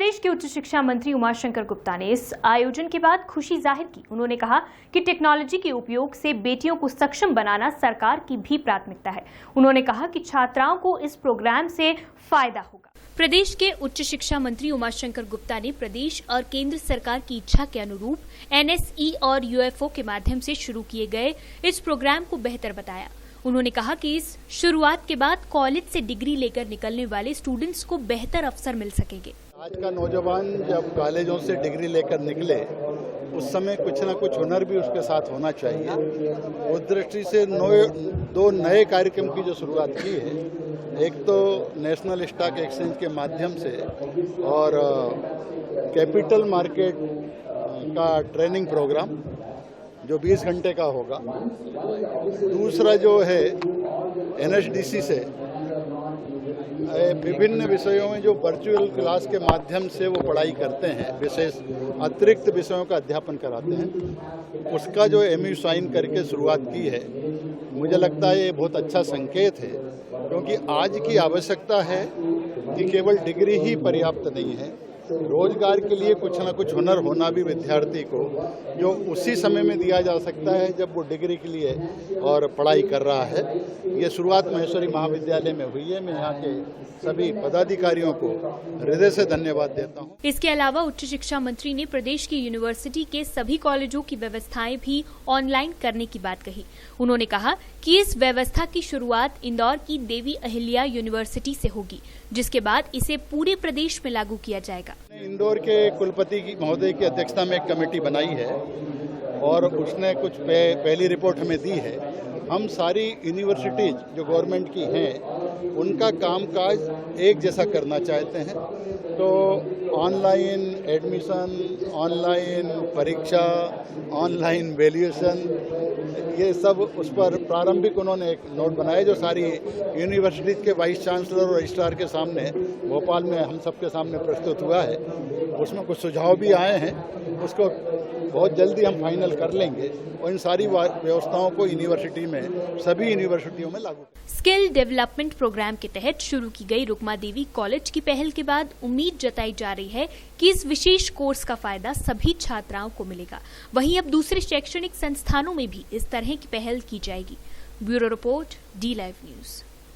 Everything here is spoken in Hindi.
प्रदेश के उच्च शिक्षा मंत्री उमाशंकर गुप्ता ने इस आयोजन के बाद खुशी जाहिर की। उन्होंने कहा कि टेक्नोलॉजी के उपयोग से बेटियों को सक्षम बनाना सरकार की भी प्राथमिकता है। उन्होंने कहा कि छात्राओं को इस प्रोग्राम से फायदा होगा। प्रदेश के उच्च शिक्षा मंत्री उमाशंकर गुप्ता ने प्रदेश और केंद्र सरकार की इच्छा के अनुरूप NSE और UFO के माध्यम से शुरू किए गए इस प्रोग्राम को बेहतर बताया। उन्होंने कहा कि इस शुरुआत के बाद कॉलेज से डिग्री लेकर निकलने वाले स्टूडेंट्स को बेहतर अवसर मिल सकेंगे। आज का नौजवान जब कॉलेजों से डिग्री लेकर निकले उस समय कुछ ना कुछ हुनर भी उसके साथ होना चाहिए। उस दृष्टि से दो नए कार्यक्रम की जो शुरुआत की है, एक तो नेशनल स्टॉक एक्सचेंज के माध्यम से और कैपिटल मार्केट का ट्रेनिंग प्रोग्राम जो 20 घंटे का होगा। दूसरा जो है NSDC से विभिन्न विषयों में जो वर्चुअल क्लास के माध्यम से वो पढ़ाई करते हैं, विशेष अतिरिक्त विषयों का अध्यापन कराते हैं, उसका जो MU साइन करके शुरुआत की है, मुझे लगता है ये बहुत अच्छा संकेत है। क्योंकि आज की आवश्यकता है कि केवल डिग्री ही पर्याप्त नहीं है, रोजगार के लिए कुछ ना कुछ हुनर होना भी विद्यार्थी को जो उसी समय में दिया जा सकता है जब वो डिग्री के लिए और पढ़ाई कर रहा है। ये शुरुआत महेश्वरी महाविद्यालय में हुई है। मैं यहाँ के सभी पदाधिकारियों को हृदय से धन्यवाद देता हूँ। इसके अलावा उच्च शिक्षा मंत्री ने प्रदेश की यूनिवर्सिटी के सभी कॉलेजों की व्यवस्थाएं भी ऑनलाइन करने की बात कही। उन्होंने कहा कि इस व्यवस्था की शुरुआत इंदौर की देवी अहिल्या यूनिवर्सिटी से होगी, जिसके बाद इसे पूरे प्रदेश में लागू किया जाएगा। इंदौर के कुलपति महोदय की अध्यक्षता में एक कमेटी बनाई है और उसने कुछ पहली रिपोर्ट हमें दी है। हम सारी यूनिवर्सिटीज जो गवर्नमेंट की हैं उनका कामकाज एक जैसा करना चाहते हैं। तो ऑनलाइन एडमिशन, ऑनलाइन परीक्षा, ऑनलाइन वैल्यूएशन, ये सब उस पर प्रारंभिक उन्होंने एक नोट बनाया जो सारी यूनिवर्सिटीज के वाइस चांसलर और रजिस्ट्रार के सामने भोपाल में हम सबके सामने प्रस्तुत हुआ है। उसमें कुछ सुझाव भी आए हैं, उसको बहुत जल्दी हम फाइनल कर लेंगे और इन सारी व्यवस्थाओं को यूनिवर्सिटी में सभी यूनिवर्सिटियों में लागू। स्किल डेवलपमेंट प्रोग्राम के तहत शुरू की गई रुक्मा देवी कॉलेज की पहल के बाद उम्मीद जताई जा रही है कि इस विशेष कोर्स का फायदा सभी छात्राओं को मिलेगा। वहीं अब दूसरे शैक्षणिक संस्थानों में भी इस तरह की पहल की जाएगी। Bureau report, D Live news.